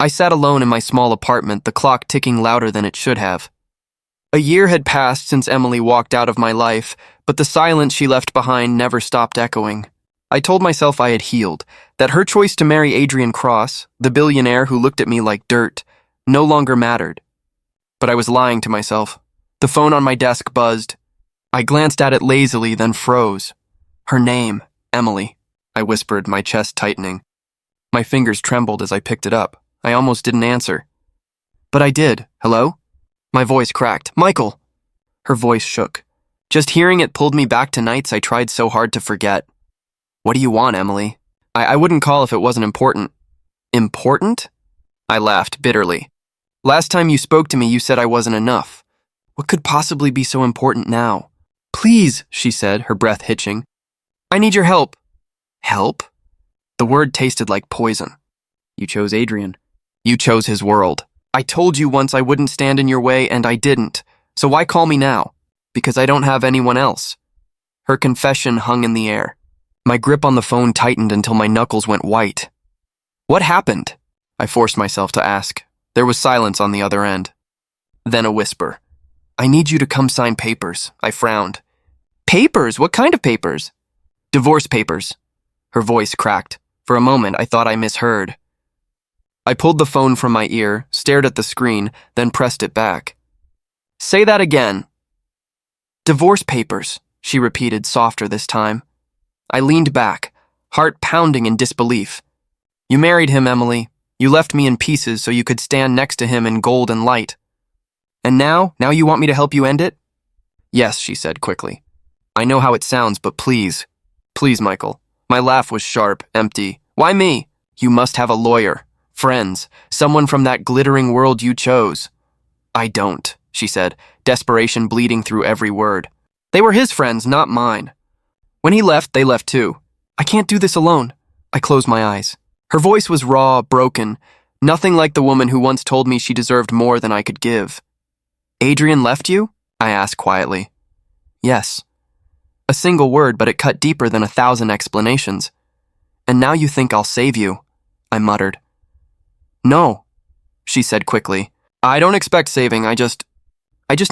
I sat alone in my small apartment, the clock ticking louder than it should have. A year had passed since Emily walked out of my life, but the silence she left behind never stopped echoing. I told myself I had healed, that her choice to marry Adrian Cross, the billionaire who looked at me like dirt, no longer mattered. But I was lying to myself. The phone on my desk buzzed. I glanced at it lazily, then froze. Her name, Emily, I whispered, my chest tightening. My fingers trembled as I picked it up. I almost didn't answer. But I did. Hello? My voice cracked. Michael! Her voice shook. Just hearing it pulled me back to nights I tried so hard to forget. What do you want, Emily? I wouldn't call if it wasn't important. Important? I laughed bitterly. Last time you spoke to me, you said I wasn't enough. What could possibly be so important now? Please, she said, her breath hitching. I need your help. Help? The word tasted like poison. You chose Adrian. You chose his world. I told you once I wouldn't stand in your way, and I didn't. So why call me now? Because I don't have anyone else. Her confession hung in the air. My grip on the phone tightened until my knuckles went white. What happened? I forced myself to ask. There was silence on the other end. Then a whisper. I need you to come sign papers. I frowned. Papers? What kind of papers? Divorce papers. Her voice cracked. For a moment, I thought I misheard. I pulled the phone from my ear, stared at the screen, then pressed it back. Say that again. Divorce papers, she repeated, softer this time. I leaned back, heart pounding in disbelief. You married him, Emily. You left me in pieces so you could stand next to him in gold and light. And now you want me to help you end it? Yes, she said quickly. I know how it sounds, but please. Please, Michael. My laugh was sharp, empty. Why me? You must have a lawyer, friends, someone from that glittering world you chose. I don't, she said, desperation bleeding through every word. They were his friends, not mine. When he left, they left too. I can't do this alone. I closed my eyes. Her voice was raw, broken, nothing like the woman who once told me she deserved more than I could give. Adrian left you? I asked quietly. Yes. A single word, but it cut deeper than 1,000 explanations. And now you think I'll save you, I muttered. No, she said quickly. I don't expect saving, I just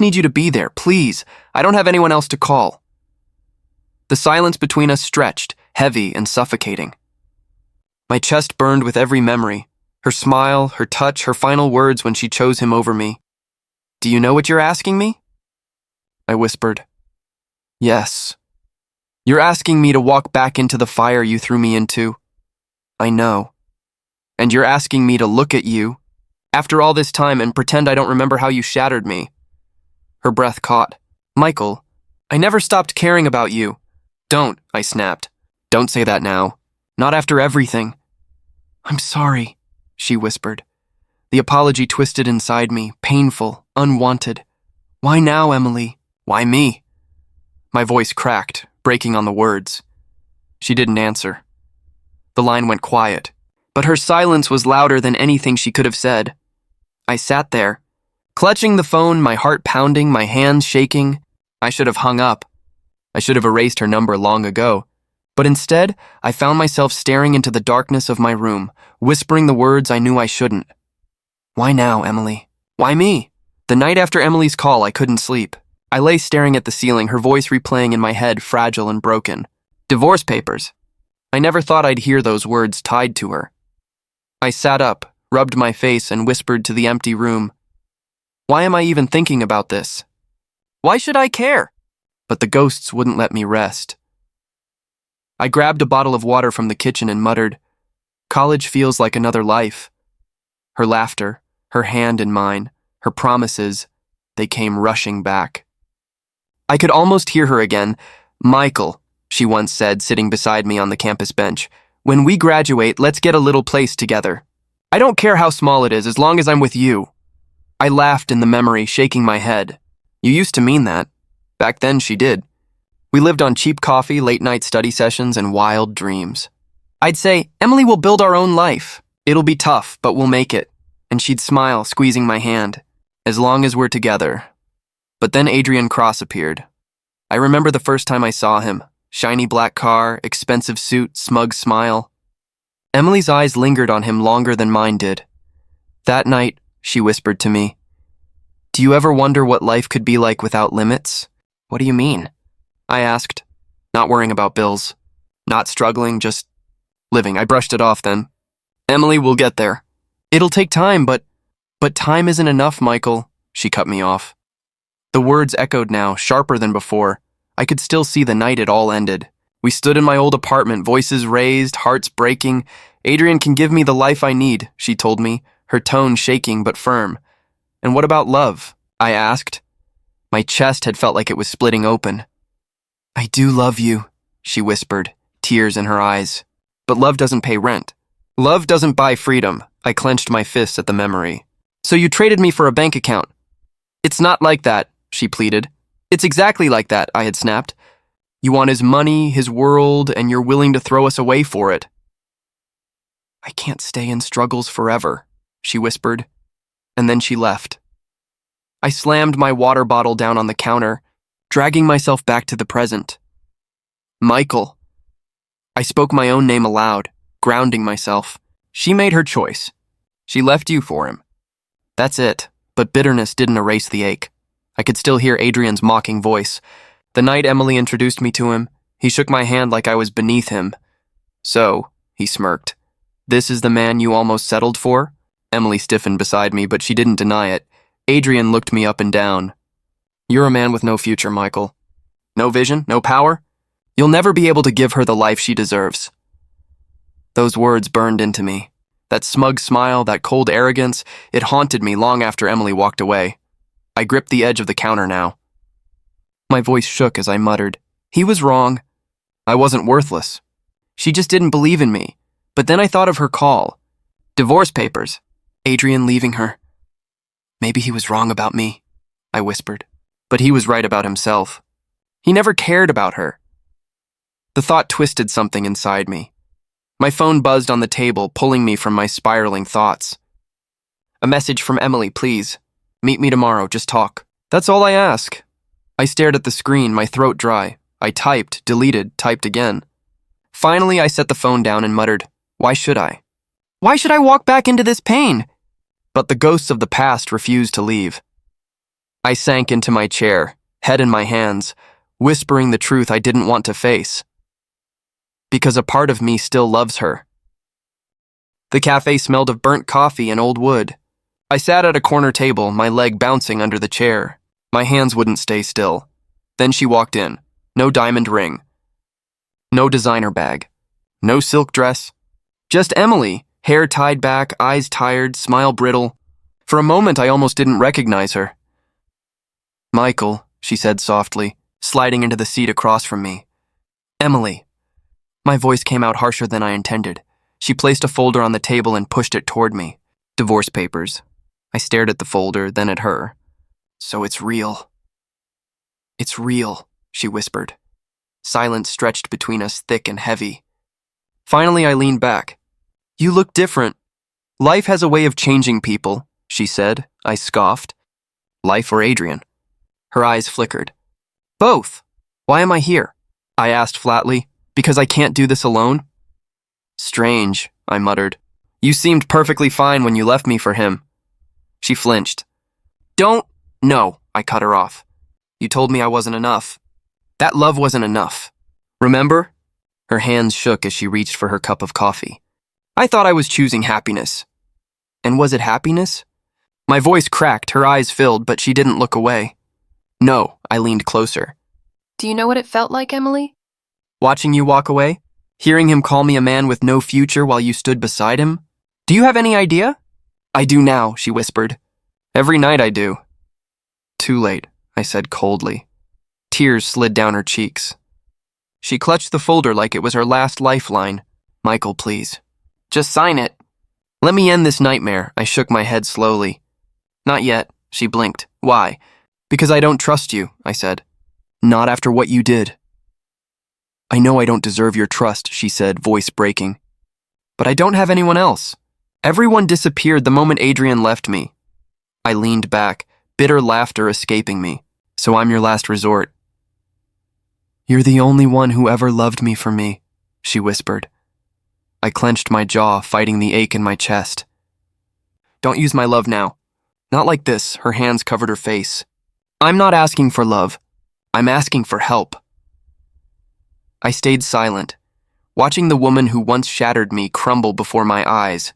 need you to be there, please. I don't have anyone else to call. The silence between us stretched, heavy and suffocating. My chest burned with every memory, her smile, her touch, her final words when she chose him over me. Do you know what you're asking me? I whispered. Yes. You're asking me to walk back into the fire you threw me into. I know. And you're asking me to look at you, after all this time, and pretend I don't remember how you shattered me. Her breath caught. Michael, I never stopped caring about you. Don't, I snapped. Don't say that now. Not after everything. I'm sorry, she whispered. The apology twisted inside me, painful, unwanted. Why now, Emily? Why me? My voice cracked, breaking on the words. She didn't answer. The line went quiet, but her silence was louder than anything she could have said. I sat there, clutching the phone, my heart pounding, my hands shaking. I should have hung up. I should have erased her number long ago. But instead, I found myself staring into the darkness of my room, whispering the words I knew I shouldn't. Why now, Emily? Why me? The night after Emily's call, I couldn't sleep. I lay staring at the ceiling, her voice replaying in my head, fragile and broken. Divorce papers. I never thought I'd hear those words tied to her. I sat up, rubbed my face, and whispered to the empty room. Why am I even thinking about this? Why should I care? But the ghosts wouldn't let me rest. I grabbed a bottle of water from the kitchen and muttered, College feels like another life. Her laughter, her hand in mine, her promises, they came rushing back. I could almost hear her again. Michael, she once said, sitting beside me on the campus bench, when we graduate, let's get a little place together. I don't care how small it is, as long as I'm with you. I laughed in the memory, shaking my head. You used to mean that. Back then, she did. We lived on cheap coffee, late-night study sessions, and wild dreams. I'd say, Emily will build our own life. It'll be tough, but we'll make it. And she'd smile, squeezing my hand. As long as we're together. But then Adrian Cross appeared. I remember the first time I saw him. Shiny black car, expensive suit, smug smile. Emily's eyes lingered on him longer than mine did. That night, she whispered to me, "Do you ever wonder what life could be like without limits?" "What do you mean?" I asked, not worrying about bills, not struggling, just living. I brushed it off then. "Emily, we'll get there. It'll take time, but time isn't enough, Michael," she cut me off. The words echoed now, sharper than before. I could still see the night it all ended. We stood in my old apartment, voices raised, hearts breaking. "Adrian can give me the life I need," she told me, her tone shaking but firm. "And what about love?" I asked. My chest had felt like it was splitting open. "I do love you," she whispered, tears in her eyes. "But love doesn't pay rent. Love doesn't buy freedom." I clenched my fist at the memory. "So you traded me for a bank account?" "It's not like that," she pleaded. "It's exactly like that," I had snapped. "You want his money, his world, and you're willing to throw us away for it." "I can't stay in struggles forever," she whispered, and then she left. I slammed my water bottle down on the counter, dragging myself back to the present. "Michael." I spoke my own name aloud, grounding myself. She made her choice. She left you for him. That's it, but bitterness didn't erase the ache. I could still hear Adrian's mocking voice. The night Emily introduced me to him, he shook my hand like I was beneath him. "So," he smirked, "this is the man you almost settled for?" Emily stiffened beside me, but she didn't deny it. Adrian looked me up and down. "You're a man with no future, Michael. No vision, no power. You'll never be able to give her the life she deserves." Those words burned into me. That smug smile, that cold arrogance, it haunted me long after Emily walked away. I gripped the edge of the counter now. My voice shook as I muttered, "He was wrong. I wasn't worthless. She just didn't believe in me." But then I thought of her call. Divorce papers. Adrian leaving her. "Maybe he was wrong about me," I whispered. But he was right about himself. He never cared about her. The thought twisted something inside me. My phone buzzed on the table, pulling me from my spiraling thoughts. "A message from Emily, please. Meet me tomorrow, just talk." "That's all I ask." I stared at the screen, my throat dry. I typed, deleted, typed again. Finally, I set the phone down and muttered, "Why should I? Why should I walk back into this pain?" But the ghosts of the past refused to leave. I sank into my chair, head in my hands, whispering the truth I didn't want to face. Because a part of me still loves her. The cafe smelled of burnt coffee and old wood. I sat at a corner table, my leg bouncing under the chair. My hands wouldn't stay still. Then she walked in. No diamond ring. No designer bag. No silk dress. Just Emily, hair tied back, eyes tired, smile brittle. For a moment, I almost didn't recognize her. "Michael," she said softly, sliding into the seat across from me. "Emily." My voice came out harsher than I intended. She placed a folder on the table and pushed it toward me. Divorce papers. I stared at the folder, then at her. "So it's real." "It's real," she whispered. Silence stretched between us, thick and heavy. Finally, I leaned back. "You look different." "Life has a way of changing people," she said. I scoffed. "Life or Adrian?" Her eyes flickered. "Both." "Why am I here?" I asked flatly. "Because I can't do this alone?" "Strange," I muttered. "You seemed perfectly fine when you left me for him." She flinched. No, I cut her off. "You told me I wasn't enough. That love wasn't enough. Remember?" Her hands shook as she reached for her cup of coffee. "I thought I was choosing happiness." "And was it happiness?" My voice cracked, her eyes filled, but she didn't look away. "No," I leaned closer. "Do you know what it felt like, Emily?" "Watching you walk away? Hearing him call me a man with no future while you stood beside him? Do you have any idea?" "I do now," she whispered. "Every night I do." "Too late," I said coldly. Tears slid down her cheeks. She clutched the folder like it was her last lifeline. "Michael, please. Just sign it. Let me end this nightmare." I shook my head slowly. "Not yet," she blinked. "Why?" "Because I don't trust you," I said. "Not after what you did." "I know I don't deserve your trust," she said, voice breaking. "But I don't have anyone else. Everyone disappeared the moment Adrian left me." I leaned back, bitter laughter escaping me. "So I'm your last resort." "You're the only one who ever loved me for me," she whispered. I clenched my jaw, fighting the ache in my chest. don't use my love now. Not like this, her hands covered her face. I'm not asking for love. I'm asking for help. I stayed silent, watching the woman who once shattered me crumble before my eyes.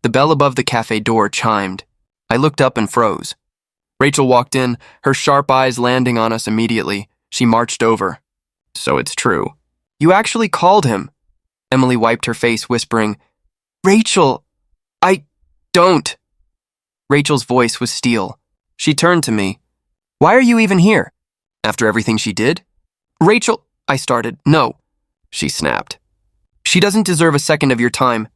The bell above the cafe door chimed. I looked up and froze. Rachel walked in, her sharp eyes landing on us immediately. She marched over. So it's true. You actually called him. Emily wiped her face, whispering, Rachel, I don't. Rachel's voice was steel. She turned to me. Why are you even here? After everything she did? Rachel, I started. No, she snapped. She doesn't deserve a second of your time.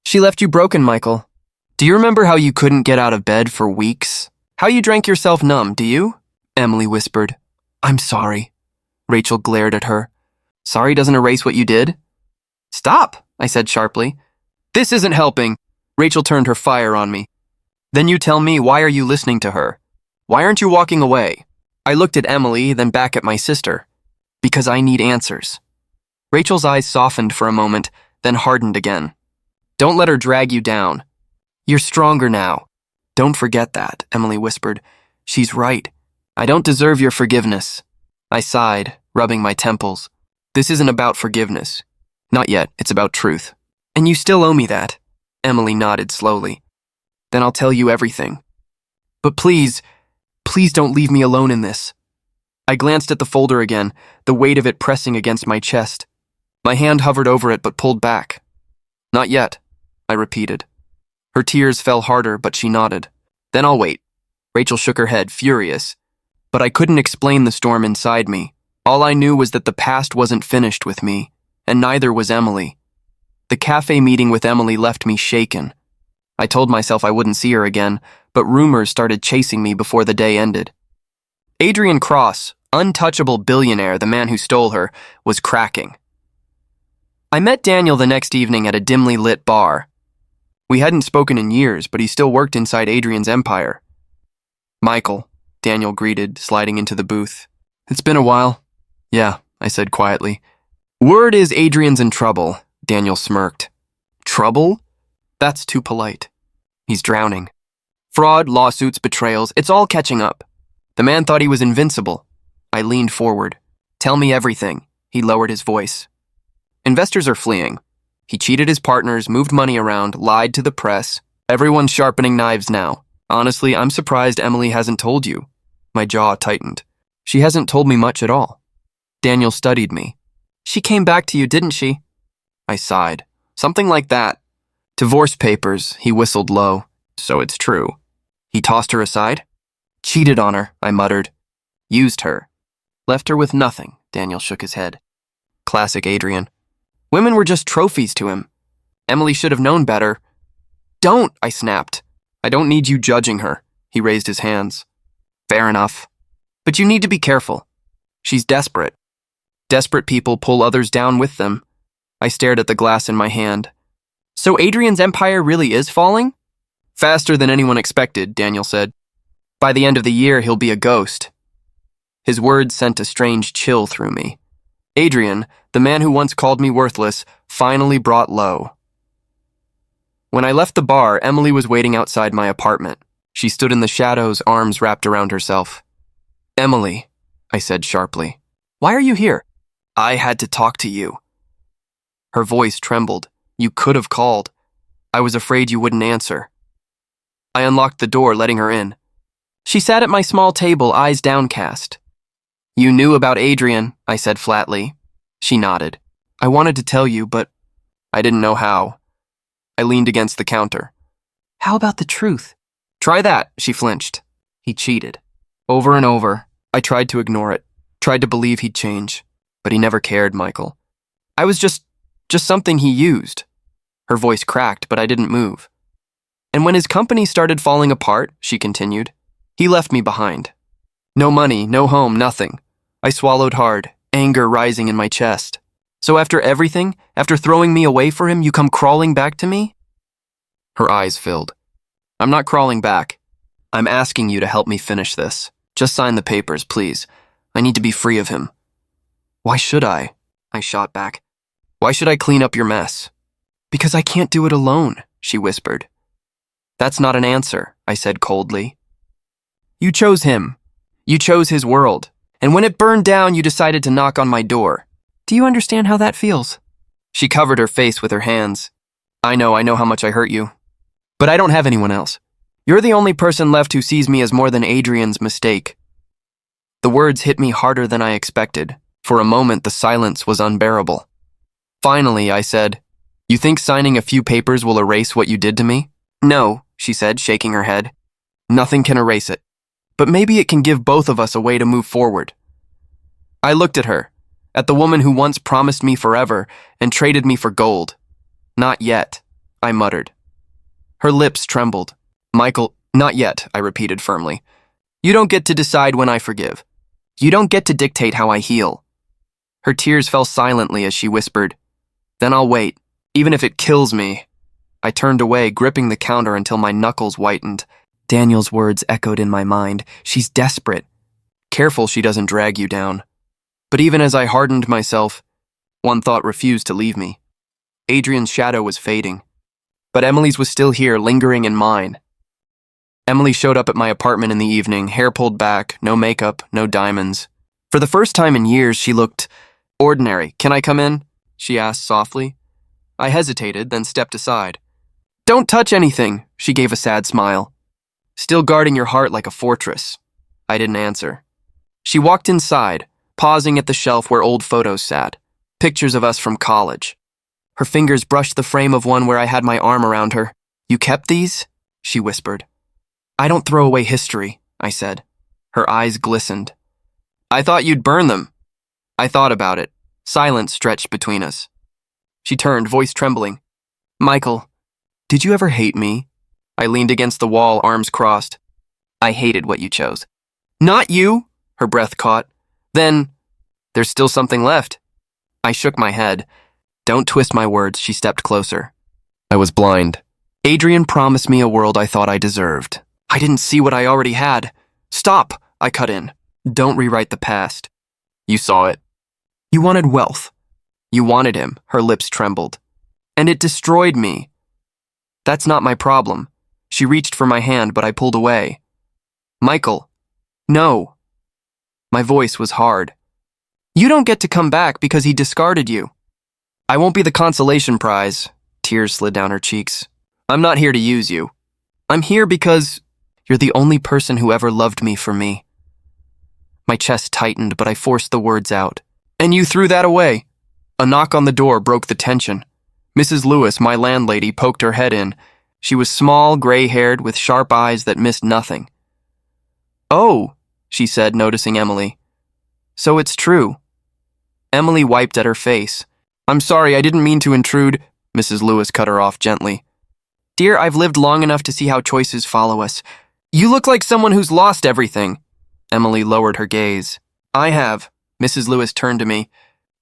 She left you broken, Michael. Do you remember how you couldn't get out of bed for weeks? How you drank yourself numb, do you? Emily whispered. I'm sorry. Rachel glared at her. Sorry doesn't erase what you did? Stop, I said sharply. This isn't helping. Rachel turned her fire on me. Then you tell me, why are you listening to her? Why aren't you walking away? I looked at Emily, then back at my sister. Because I need answers. Rachel's eyes softened for a moment, then hardened again. Don't let her drag you down. You're stronger now. Don't forget that, Emily whispered. She's right. I don't deserve your forgiveness. I sighed, rubbing my temples. This isn't about forgiveness. Not yet, it's about truth. And you still owe me that. Emily nodded slowly. Then I'll tell you everything. But please don't leave me alone in this. I glanced at the folder again, the weight of it pressing against my chest. My hand hovered over it but pulled back. Not yet, I repeated. Her tears fell harder, but she nodded. Then I'll wait. Rachel shook her head, furious. But I couldn't explain the storm inside me. All I knew was that the past wasn't finished with me, and neither was Emily. The cafe meeting with Emily left me shaken. I told myself I wouldn't see her again, but rumors started chasing me before the day ended. Adrian Cross, untouchable billionaire, the man who stole her, was cracking. I met Daniel the next evening at a dimly lit bar. We hadn't spoken in years, but he still worked inside Adrian's empire. Michael, Daniel greeted, sliding into the booth. It's been a while. Yeah, I said quietly. Word is Adrian's in trouble, Daniel smirked. Trouble? That's too polite. He's drowning. Fraud, lawsuits, betrayals, it's all catching up. The man thought he was invincible. I leaned forward. Tell me everything. He lowered his voice. Investors are fleeing. He cheated his partners, moved money around, lied to the press. Everyone's sharpening knives now. Honestly, I'm surprised Emily hasn't told you. My jaw tightened. She hasn't told me much at all. Daniel studied me. She came back to you, didn't she? I sighed. Something like that. Divorce papers, he whistled low. So it's true. He tossed her aside? Cheated on her, I muttered. Used her. Left her with nothing, Daniel shook his head. Classic Adrian. Women were just trophies to him. Emily should have known better. Don't, I snapped. I don't need you judging her. He raised his hands. Fair enough. But you need to be careful. She's desperate. Desperate people pull others down with them. I stared at the glass in my hand. So Adrian's empire really is falling? Faster than anyone expected, Daniel said. By the end of the year, he'll be a ghost. His words sent a strange chill through me. Adrian, the man who once called me worthless, finally brought low. When I left the bar, Emily was waiting outside my apartment. She stood in the shadows, arms wrapped around herself. Emily, I said sharply, why are you here? I had to talk to you. Her voice trembled. You could have called. I was afraid you wouldn't answer. I unlocked the door, letting her in. She sat at my small table, eyes downcast. You knew about Adrian, I said flatly. She nodded. I wanted to tell you, but I didn't know how. I leaned against the counter. How about the truth? Try that, she flinched. He cheated. Over and over. I tried to ignore it, tried to believe he'd change, but he never cared, Michael. I was just something he used. Her voice cracked, but I didn't move. And when his company started falling apart, she continued, he left me behind. No money, no home, nothing. I swallowed hard, anger rising in my chest. So after everything, after throwing me away for him, you come crawling back to me? Her eyes filled. I'm not crawling back. I'm asking you to help me finish this. Just sign the papers, please. I need to be free of him. Why should I? I shot back. Why should I clean up your mess? Because I can't do it alone, she whispered. That's not an answer, I said coldly. You chose him. You chose his world. And when it burned down, you decided to knock on my door. Do you understand how that feels? She covered her face with her hands. I know how much I hurt you. But I don't have anyone else. You're the only person left who sees me as more than Adrian's mistake. The words hit me harder than I expected. For a moment, the silence was unbearable. Finally, I said, You think signing a few papers will erase what you did to me? No, she said, shaking her head. Nothing can erase it. But maybe it can give both of us a way to move forward. I looked at her, at the woman who once promised me forever and traded me for gold. Not yet, I muttered. Her lips trembled. Michael, not yet, I repeated firmly. You don't get to decide when I forgive. You don't get to dictate how I heal. Her tears fell silently as she whispered, Then I'll wait, even if it kills me. I turned away, gripping the counter until my knuckles whitened. Daniel's words echoed in my mind. She's desperate. Careful she doesn't drag you down. But even as I hardened myself, one thought refused to leave me. Adrian's shadow was fading. But Emily's was still here, lingering in mine. Emily showed up at my apartment in the evening, hair pulled back, no makeup, no diamonds. For the first time in years, she looked ordinary. Can I come in? She asked softly. I hesitated, then stepped aside. Don't touch anything, she gave a sad smile. Still guarding your heart like a fortress. I didn't answer. She walked inside, pausing at the shelf where old photos sat, pictures of us from college. Her fingers brushed the frame of one where I had my arm around her. You kept these? She whispered. I don't throw away history, I said. Her eyes glistened. I thought you'd burn them. I thought about it. Silence stretched between us. She turned, voice trembling. Michael, did you ever hate me? I leaned against the wall, arms crossed. I hated what you chose. Not you, her breath caught. Then, there's still something left. I shook my head. Don't twist my words, she stepped closer. I was blind. Adrian promised me a world I thought I deserved. I didn't see what I already had. Stop, I cut in. Don't rewrite the past. You saw it. You wanted wealth. You wanted him, her lips trembled. And it destroyed me. That's not my problem. She reached for my hand, but I pulled away. Michael, no. My voice was hard. You don't get to come back because he discarded you. I won't be the consolation prize. Tears slid down her cheeks. I'm not here to use you. I'm here because you're the only person who ever loved me for me. My chest tightened, but I forced the words out. And you threw that away. A knock on the door broke the tension. Mrs. Lewis, my landlady, poked her head in. She was small, gray-haired, with sharp eyes that missed nothing. Oh, she said, noticing Emily. So it's true. Emily wiped at her face. I'm sorry, I didn't mean to intrude. Mrs. Lewis cut her off gently. Dear, I've lived long enough to see how choices follow us. You look like someone who's lost everything. Emily lowered her gaze. I have. Mrs. Lewis turned to me.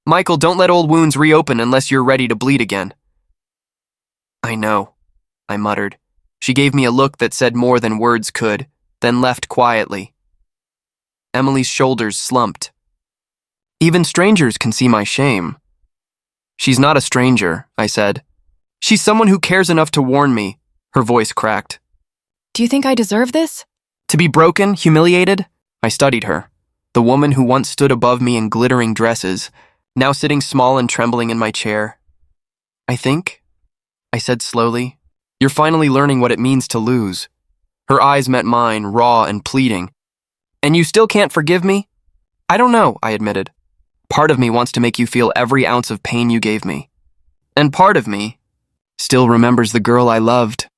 Michael, don't let old wounds reopen unless you're ready to bleed again. I know, I muttered. She gave me a look that said more than words could, then left quietly. Emily's shoulders slumped. Even strangers can see my shame. She's not a stranger, I said. She's someone who cares enough to warn me. Her voice cracked. Do you think I deserve this? To be broken, humiliated? I studied her. The woman who once stood above me in glittering dresses, now sitting small and trembling in my chair. I think, I said slowly, you're finally learning what it means to lose. Her eyes met mine, raw and pleading. And you still can't forgive me? I don't know, I admitted. Part of me wants to make you feel every ounce of pain you gave me. And part of me still remembers the girl I loved.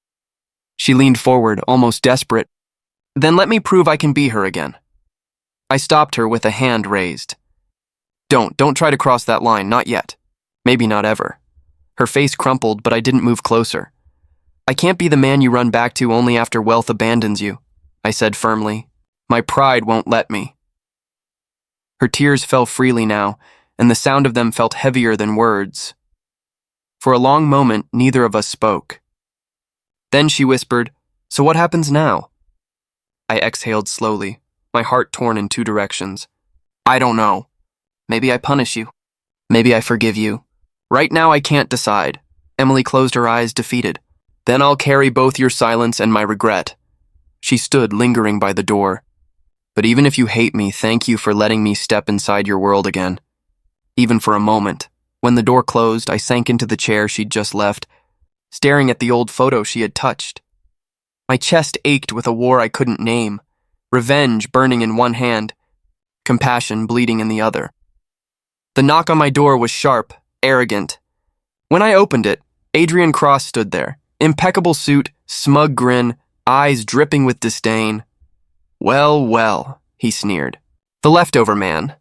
She leaned forward, almost desperate. Then let me prove I can be her again. I stopped her with a hand raised. Don't try to cross that line, not yet. Maybe not ever. Her face crumpled, but I didn't move closer. I can't be the man you run back to only after wealth abandons you, I said firmly. My pride won't let me. Her tears fell freely now, and the sound of them felt heavier than words. For a long moment, neither of us spoke. Then she whispered, So what happens now? I exhaled slowly, my heart torn in two directions. I don't know. Maybe I punish you. Maybe I forgive you. Right now I can't decide. Emily closed her eyes, defeated. Then I'll carry both your silence and my regret. She stood, lingering by the door. But even if you hate me, thank you for letting me step inside your world again. Even for a moment. When the door closed, I sank into the chair she'd just left, staring at the old photo she had touched. My chest ached with a war I couldn't name, revenge burning in one hand, compassion bleeding in the other. The knock on my door was sharp, arrogant. When I opened it, Adrian Cross stood there, impeccable suit, smug grin, eyes dripping with disdain. Well, well, he sneered. The leftover man.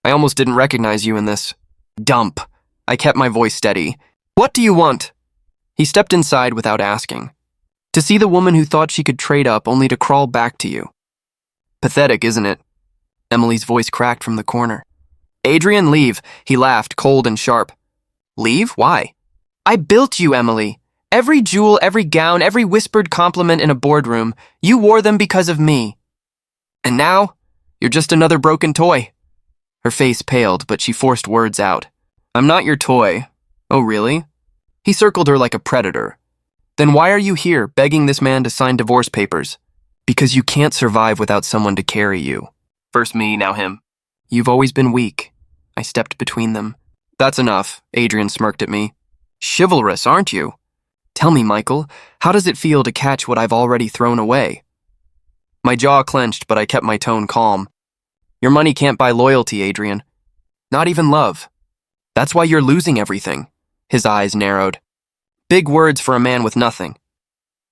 I almost didn't recognize you in this. Dump. I kept my voice steady. What do you want? He stepped inside without asking. To see the woman who thought she could trade up only to crawl back to you. Pathetic, isn't it? Emily's voice cracked from the corner. Adrian, leave. He laughed, cold and sharp. Leave? Why? I built you, Emily. Every jewel, every gown, every whispered compliment in a boardroom, you wore them because of me. And now, you're just another broken toy. Her face paled, but she forced words out. I'm not your toy. Oh, really? He circled her like a predator. Then why are you here, begging this man to sign divorce papers? Because you can't survive without someone to carry you. First me, now him. You've always been weak. I stepped between them. That's enough, Adrian smirked at me. Chivalrous, aren't you? Tell me, Michael, how does it feel to catch what I've already thrown away? My jaw clenched, but I kept my tone calm. Your money can't buy loyalty, Adrian. Not even love. That's why you're losing everything. His eyes narrowed. Big words for a man with nothing.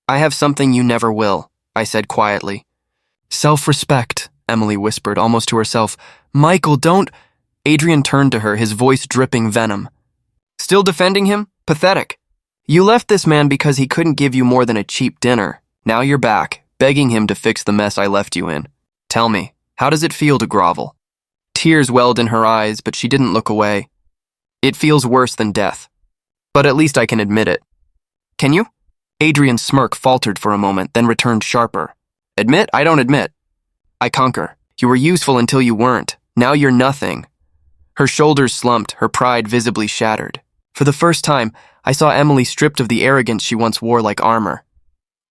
I have something you never will, I said quietly. Self-respect, Emily whispered, almost to herself. Michael, don't... Adrian turned to her, his voice dripping venom. Still defending him? Pathetic. You left this man because he couldn't give you more than a cheap dinner. Now you're back, begging him to fix the mess I left you in. Tell me, how does it feel to grovel? Tears welled in her eyes, but she didn't look away. It feels worse than death. But at least I can admit it. Can you? Adrian's smirk faltered for a moment, then returned sharper. Admit? I don't admit. I conquer. You were useful until you weren't. Now you're nothing. Her shoulders slumped, her pride visibly shattered. For the first time, I saw Emily stripped of the arrogance she once wore like armor.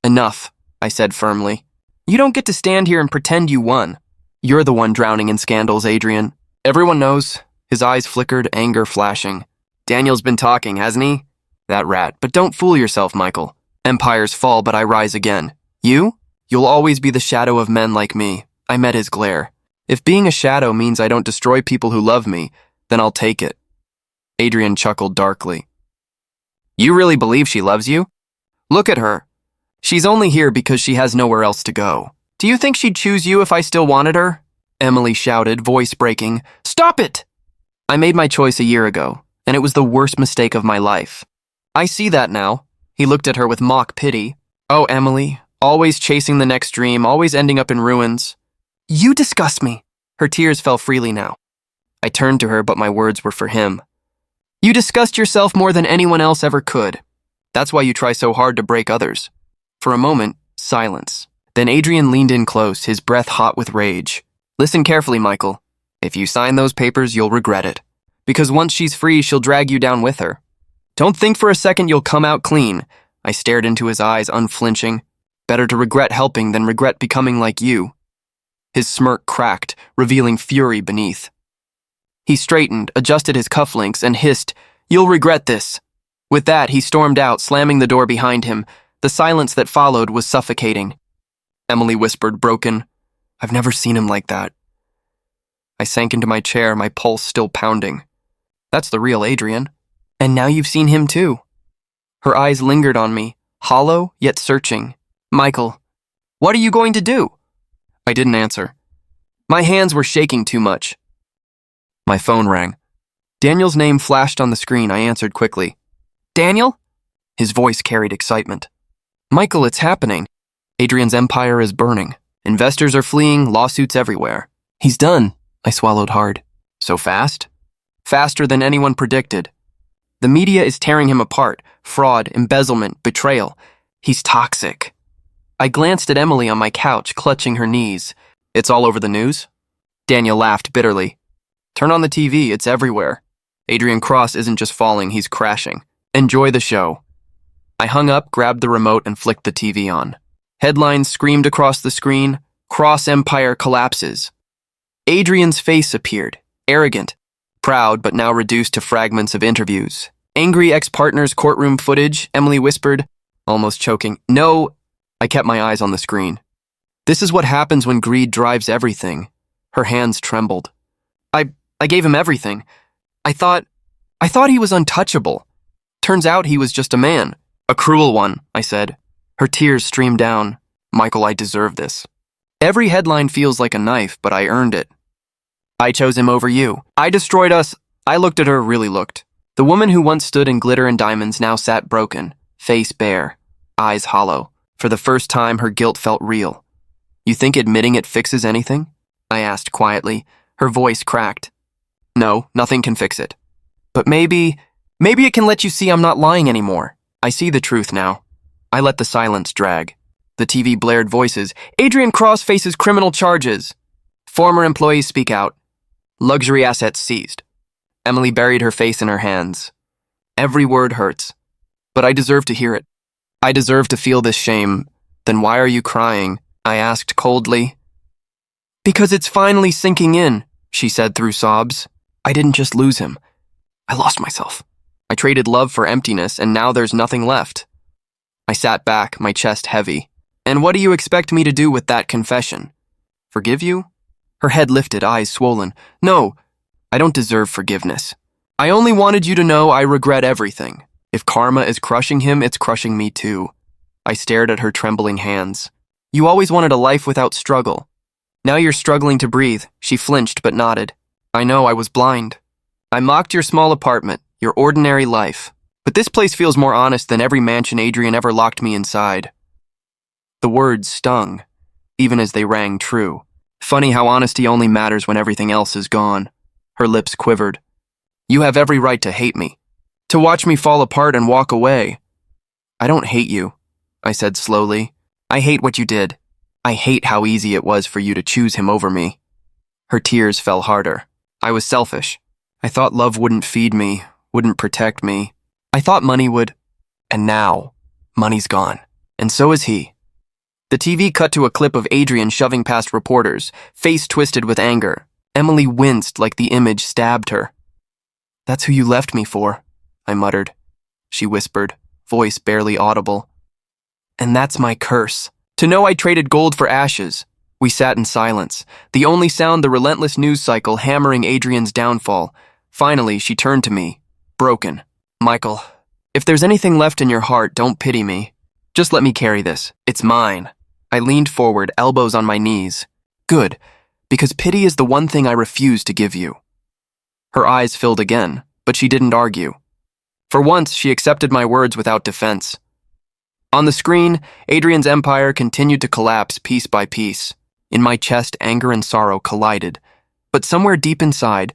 Enough, I said firmly. You don't get to stand here and pretend you won. You're the one drowning in scandals, Adrian. Everyone knows. His eyes flickered, anger flashing. Daniel's been talking, hasn't he? That rat. But don't fool yourself, Michael. Empires fall, but I rise again. You? You'll always be the shadow of men like me. I met his glare. If being a shadow means I don't destroy people who love me, then I'll take it. Adrian chuckled darkly. You really believe she loves you? Look at her. She's only here because she has nowhere else to go. Do you think she'd choose you if I still wanted her? Emily shouted, voice breaking. Stop it! I made my choice a year ago, and it was the worst mistake of my life. I see that now. He looked at her with mock pity. Oh, Emily, always chasing the next dream, always ending up in ruins. You disgust me. Her tears fell freely now. I turned to her, but my words were for him. You disgust yourself more than anyone else ever could. That's why you try so hard to break others. For a moment, silence. Then Adrian leaned in close, his breath hot with rage. Listen carefully, Michael. If you sign those papers, you'll regret it. Because once she's free, she'll drag you down with her. Don't think for a second you'll come out clean. I stared into his eyes, unflinching. Better to regret helping than regret becoming like you. His smirk cracked, revealing fury beneath. He straightened, adjusted his cufflinks, and hissed, You'll regret this. With that, he stormed out, slamming the door behind him. The silence that followed was suffocating. Emily whispered, broken. I've never seen him like that. I sank into my chair, my pulse still pounding. That's the real Adrian. And now you've seen him too. Her eyes lingered on me, hollow yet searching. Michael, what are you going to do? I didn't answer. My hands were shaking too much. My phone rang. Daniel's name flashed on the screen. I answered quickly. Daniel? His voice carried excitement. Michael, it's happening. Adrian's empire is burning. Investors are fleeing, lawsuits everywhere. He's done. I swallowed hard. So fast? Faster than anyone predicted. The media is tearing him apart. Fraud, embezzlement, betrayal. He's toxic. I glanced at Emily on my couch, clutching her knees. It's all over the news? Daniel laughed bitterly. Turn on the TV, it's everywhere. Adrian Cross isn't just falling, he's crashing. Enjoy the show. I hung up, grabbed the remote, and flicked the TV on. Headlines screamed across the screen, "Cross Empire collapses." Adrian's face appeared, arrogant, proud, but now reduced to fragments of interviews. Angry ex-partner's courtroom footage, Emily whispered, almost choking. No, I kept my eyes on the screen. This is what happens when greed drives everything. Her hands trembled. I gave him everything. I thought he was untouchable. Turns out he was just a man. A cruel one, I said. Her tears streamed down. Michael, I deserve this. Every headline feels like a knife, but I earned it. I chose him over you. I destroyed us. I looked at her, really looked. The woman who once stood in glitter and diamonds now sat broken, face bare, eyes hollow. For the first time, her guilt felt real. You think admitting it fixes anything? I asked quietly. Her voice cracked. No, nothing can fix it. But maybe it can let you see I'm not lying anymore. I see the truth now. I let the silence drag. The TV blared voices. Adrian Cross faces criminal charges. Former employees speak out. Luxury assets seized. Emily buried her face in her hands. Every word hurts. But I deserve to hear it. I deserve to feel this shame. Then why are you crying? I asked coldly. Because it's finally sinking in, she said through sobs. I didn't just lose him. I lost myself. I traded love for emptiness, and now there's nothing left. I sat back, my chest heavy. And what do you expect me to do with that confession? Forgive you? Her head lifted, eyes swollen. No, I don't deserve forgiveness. I only wanted you to know I regret everything. If karma is crushing him, it's crushing me too. I stared at her trembling hands. You always wanted a life without struggle. Now you're struggling to breathe. She flinched but nodded. I know, I was blind. I mocked your small apartment, your ordinary life. But this place feels more honest than every mansion Adrian ever locked me inside. The words stung, even as they rang true. Funny how honesty only matters when everything else is gone. Her lips quivered. You have every right to hate me, to watch me fall apart and walk away. I don't hate you, I said slowly. I hate what you did. I hate how easy it was for you to choose him over me. Her tears fell harder. I was selfish. I thought love wouldn't feed me, wouldn't protect me. I thought money would. And now, money's gone. And so is he. The TV cut to a clip of Adrian shoving past reporters, face twisted with anger. Emily winced like the image stabbed her. That's who you left me for, I muttered. She whispered, voice barely audible. And that's my curse. To know I traded gold for ashes. We sat in silence, the only sound the relentless news cycle hammering Adrian's downfall. Finally, she turned to me, broken. Michael, if there's anything left in your heart, don't pity me. Just let me carry this. It's mine. I leaned forward, elbows on my knees. Good, because pity is the one thing I refuse to give you. Her eyes filled again, but she didn't argue. For once, she accepted my words without defense. On the screen, Adrian's empire continued to collapse piece by piece. In my chest, anger and sorrow collided. But somewhere deep inside,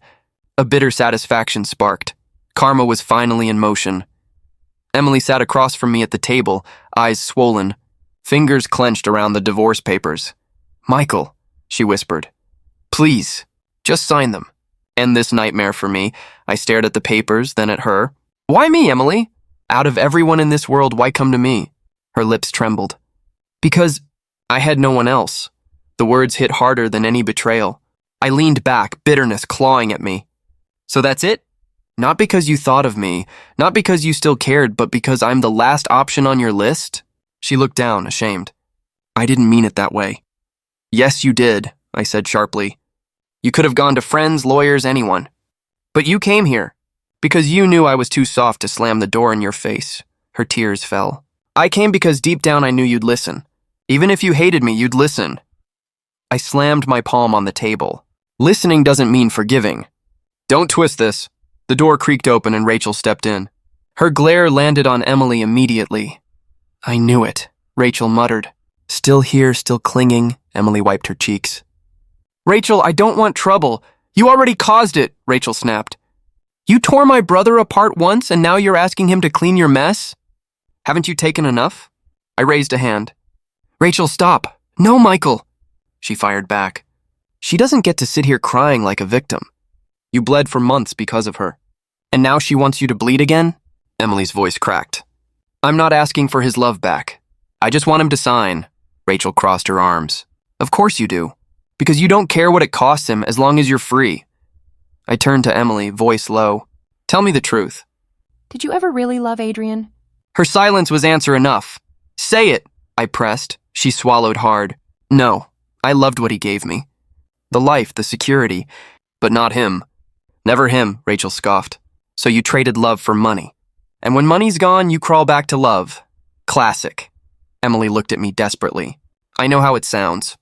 a bitter satisfaction sparked. Karma was finally in motion. Emily sat across from me at the table, eyes swollen, fingers clenched around the divorce papers. Michael, she whispered, please, just sign them. End this nightmare for me. I stared at the papers, then at her. Why me, Emily? Out of everyone in this world, why come to me? Her lips trembled. Because I had no one else. The words hit harder than any betrayal. I leaned back, bitterness clawing at me. So that's it? Not because you thought of me, not because you still cared, but because I'm the last option on your list? She looked down, ashamed. I didn't mean it that way. Yes, you did, I said sharply. You could have gone to friends, lawyers, anyone. But you came here, because you knew I was too soft to slam the door in your face. Her tears fell. I came because deep down I knew you'd listen. Even if you hated me, you'd listen. I slammed my palm on the table. Listening doesn't mean forgiving. Don't twist this. The door creaked open and Rachel stepped in. Her glare landed on Emily immediately. I knew it, Rachel muttered. Still here, still clinging, Emily wiped her cheeks. Rachel, I don't want trouble. You already caused it, Rachel snapped. You tore my brother apart once and now you're asking him to clean your mess? Haven't you taken enough? I raised a hand. Rachel, stop. No, Michael. She fired back. She doesn't get to sit here crying like a victim. You bled for months because of her. And now she wants you to bleed again? Emily's voice cracked. I'm not asking for his love back. I just want him to sign. Rachel crossed her arms. Of course you do. Because you don't care what it costs him as long as you're free. I turned to Emily, voice low. Tell me the truth. Did you ever really love Adrian? Her silence was answer enough. Say it, I pressed. She swallowed hard. No, I loved what he gave me. The life, the security, but not him. Never him, Rachel scoffed. So you traded love for money. And when money's gone, you crawl back to love. Classic. Emily looked at me desperately. I know how it sounds.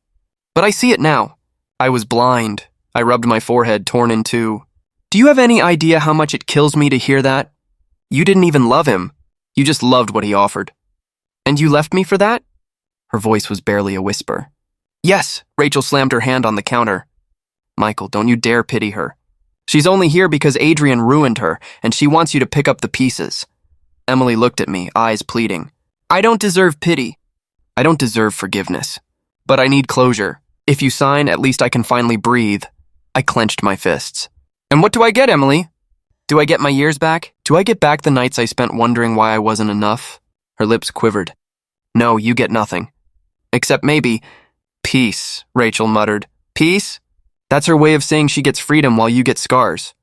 But I see it now. I was blind. I rubbed my forehead, torn in two. Do you have any idea how much it kills me to hear that? You didn't even love him. You just loved what he offered. And you left me for that? Her voice was barely a whisper. Yes, Rachel slammed her hand on the counter. Michael, don't you dare pity her. She's only here because Adrian ruined her, and she wants you to pick up the pieces. Emily looked at me, eyes pleading. I don't deserve pity. I don't deserve forgiveness. But I need closure. If you sign, at least I can finally breathe. I clenched my fists. And what do I get, Emily? Do I get my years back? Do I get back the nights I spent wondering why I wasn't enough? Her lips quivered. No, you get nothing. Except maybe peace, Rachel muttered. Peace? That's her way of saying she gets freedom while you get scars.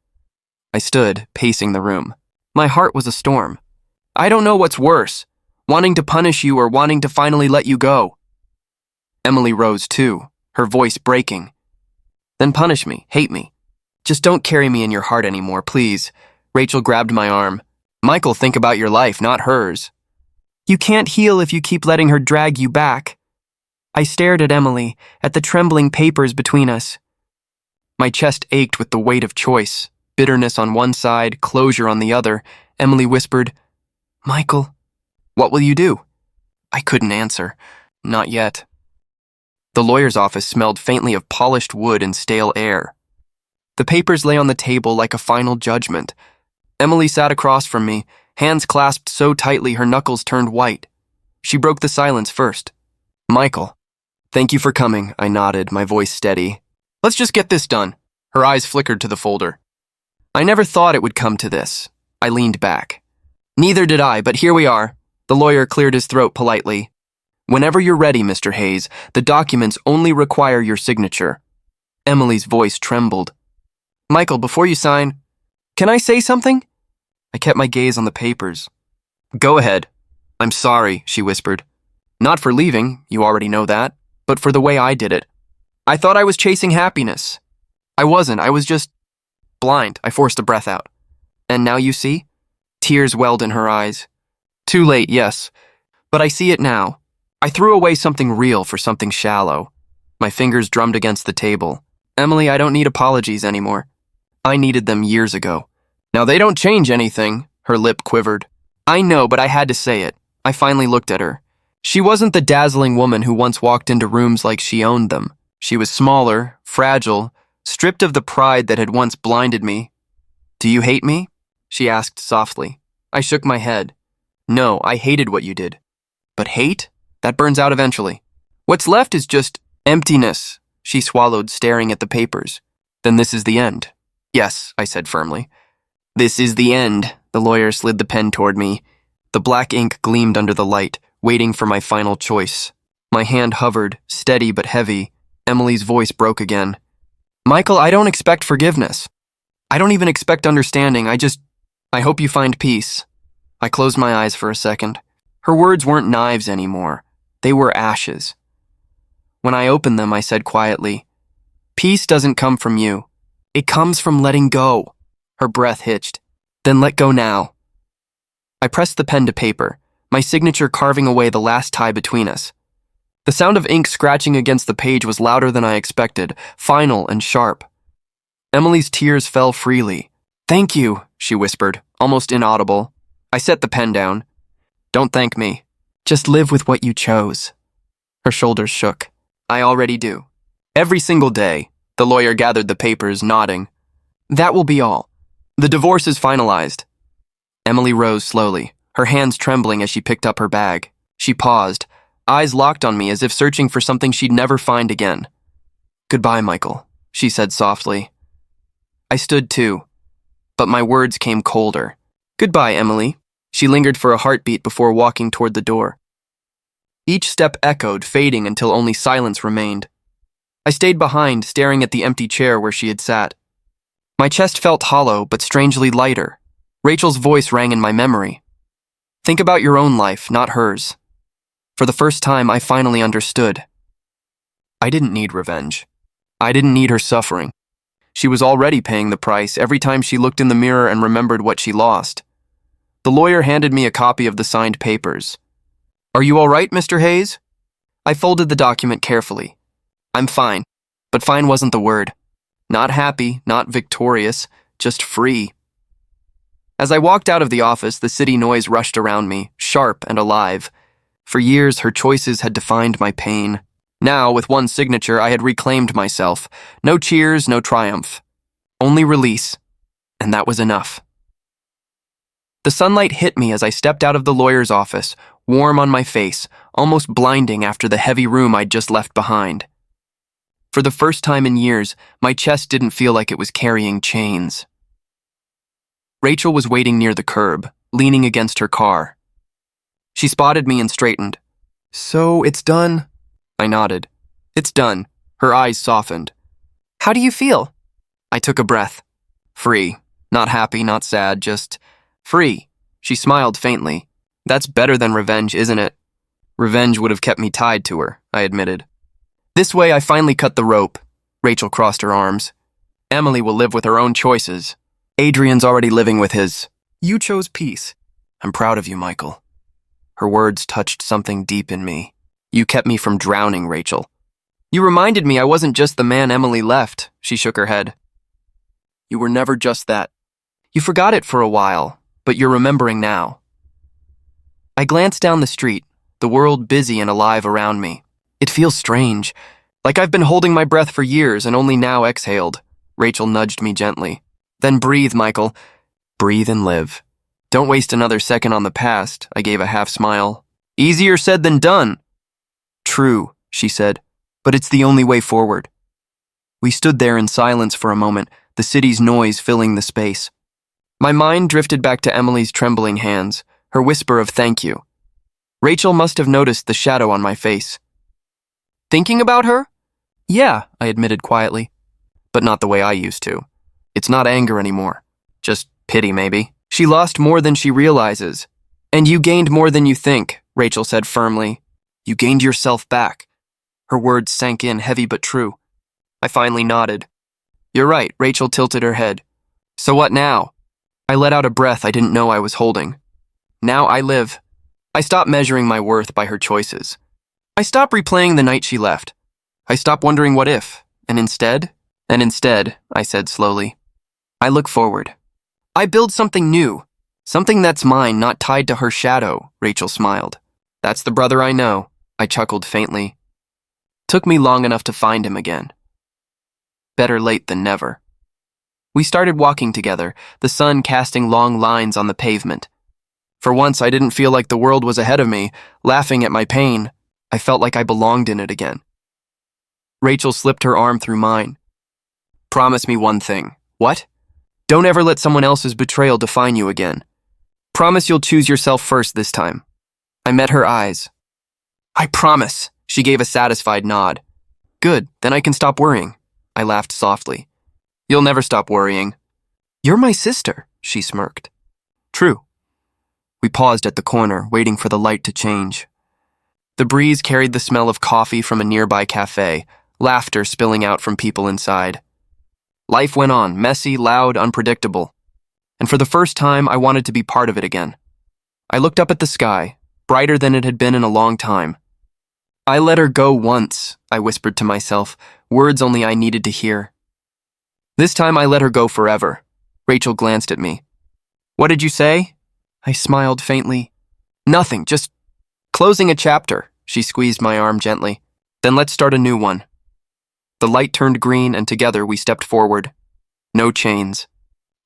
I stood, pacing the room. My heart was a storm. I don't know what's worse, wanting to punish you or wanting to finally let you go. Emily rose too, her voice breaking. Then punish me, hate me. Just don't carry me in your heart anymore, please. Rachel grabbed my arm. Michael, think about your life, not hers. You can't heal if you keep letting her drag you back. I stared at Emily, at the trembling papers between us. My chest ached with the weight of choice, bitterness on one side, closure on the other. Emily whispered, Michael, what will you do? I couldn't answer. Not yet. The lawyer's office smelled faintly of polished wood and stale air. The papers lay on the table like a final judgment. Emily sat across from me, hands clasped so tightly her knuckles turned white. She broke the silence first. Michael, thank you for coming, I nodded, my voice steady. Let's just get this done. Her eyes flickered to the folder. I never thought it would come to this. I leaned back. Neither did I, but here we are. The lawyer cleared his throat politely. Whenever you're ready, Mr. Hayes, the documents only require your signature. Emily's voice trembled. Michael, before you sign, can I say something? I kept my gaze on the papers. Go ahead. I'm sorry, she whispered. Not for leaving, you already know that, but for the way I did it. I thought I was chasing happiness. I wasn't, I was just blind. I forced a breath out. And now you see? Tears welled in her eyes. Too late, yes, but I see it now. I threw away something real for something shallow. My fingers drummed against the table. Emily, I don't need apologies anymore. I needed them years ago. Now they don't change anything, her lip quivered. I know, but I had to say it. I finally looked at her. She wasn't the dazzling woman who once walked into rooms like she owned them. She was smaller, fragile, stripped of the pride that had once blinded me. Do you hate me? She asked softly. I shook my head. No, I hated what you did. But hate? That burns out eventually. What's left is just emptiness, she swallowed, staring at the papers. Then this is the end. Yes, I said firmly. This is the end. The lawyer slid the pen toward me. The black ink gleamed under the light, waiting for my final choice. My hand hovered, steady but heavy. Emily's voice broke again. Michael, I don't expect forgiveness. I don't even expect understanding. I hope you find peace. I closed my eyes for a second. Her words weren't knives anymore. They were ashes. When I opened them, I said quietly, Peace doesn't come from you. It comes from letting go. Her breath hitched. Then let go now. I pressed the pen to paper, my signature carving away the last tie between us. The sound of ink scratching against the page was louder than I expected, final and sharp. Emily's tears fell freely. Thank you, she whispered, almost inaudible. I set the pen down. Don't thank me. Just live with what you chose. Her shoulders shook. I already do. Every single day. The lawyer gathered the papers, nodding. That will be all. The divorce is finalized. Emily rose slowly, her hands trembling as she picked up her bag. She paused, eyes locked on me as if searching for something she'd never find again. Goodbye, Michael, she said softly. I stood too, but my words came colder. Goodbye, Emily, She lingered for a heartbeat before walking toward the door. Each step echoed, fading until only silence remained. I stayed behind, staring at the empty chair where she had sat. My chest felt hollow, but strangely lighter. Rachel's voice rang in my memory. Think about your own life, not hers. For the first time, I finally understood. I didn't need revenge. I didn't need her suffering. She was already paying the price every time she looked in the mirror and remembered what she lost. The lawyer handed me a copy of the signed papers. Are you all right, Mr. Hayes? I folded the document carefully. I'm fine, but fine wasn't the word. Not happy, not victorious, just free. As I walked out of the office, the city noise rushed around me, sharp and alive. For years, her choices had defined my pain. Now, with one signature, I had reclaimed myself. No cheers, no triumph. Only release. And that was enough. The sunlight hit me as I stepped out of the lawyer's office, warm on my face, almost blinding after the heavy room I'd just left behind. For the first time in years, my chest didn't feel like it was carrying chains. Rachel was waiting near the curb, leaning against her car. She spotted me and straightened. So, it's done? I nodded. It's done. Her eyes softened. How do you feel? I took a breath. Free. Not happy, not sad, just free. She smiled faintly. That's better than revenge, isn't it? Revenge would have kept me tied to her, I admitted. This way, I finally cut the rope. Rachel crossed her arms. Emily will live with her own choices. Adrian's already living with his. You chose peace. I'm proud of you, Michael. Her words touched something deep in me. You kept me from drowning, Rachel. You reminded me I wasn't just the man Emily left, she shook her head. You were never just that. You forgot it for a while, but you're remembering now. I glanced down the street, the world busy and alive around me. It feels strange, like I've been holding my breath for years and only now exhaled. Rachel nudged me gently. Then breathe, Michael. Breathe and live. Don't waste another second on the past, I gave a half smile. Easier said than done. True, she said, but it's the only way forward. We stood there in silence for a moment, the city's noise filling the space. My mind drifted back to Emily's trembling hands, her whisper of thank you. Rachel must have noticed the shadow on my face. Thinking about her? Yeah, I admitted quietly, but not the way I used to. It's not anger anymore, just pity maybe. She lost more than she realizes. And you gained more than you think, Rachel said firmly. You gained yourself back. Her words sank in, heavy but true. I finally nodded. You're right, Rachel tilted her head. So what now? I let out a breath I didn't know I was holding. Now I live. I stopped measuring my worth by her choices. I stopped replaying the night she left. I stopped wondering what if, and instead, I said slowly, I look forward. I build something new, something that's mine, not tied to her shadow, Rachel smiled. That's the brother I know, I chuckled faintly. Took me long enough to find him again. Better late than never. We started walking together, the sun casting long lines on the pavement. For once, I didn't feel like the world was ahead of me, laughing at my pain. I felt like I belonged in it again. Rachel slipped her arm through mine. Promise me one thing. What? Don't ever let someone else's betrayal define you again. Promise you'll choose yourself first this time. I met her eyes. I promise, she gave a satisfied nod. Good, then I can stop worrying. I laughed softly. You'll never stop worrying. You're my sister, she smirked. True. We paused at the corner, waiting for the light to change. The breeze carried the smell of coffee from a nearby cafe, laughter spilling out from people inside. Life went on, messy, loud, unpredictable. And for the first time, I wanted to be part of it again. I looked up at the sky, brighter than it had been in a long time. I let her go once, I whispered to myself, words only I needed to hear. This time I let her go forever. Rachel glanced at me. What did you say? I smiled faintly. Nothing, just closing a chapter. She squeezed my arm gently. Then let's start a new one. The light turned green and together we stepped forward. No chains.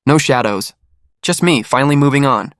No shadows. Just me, finally moving on.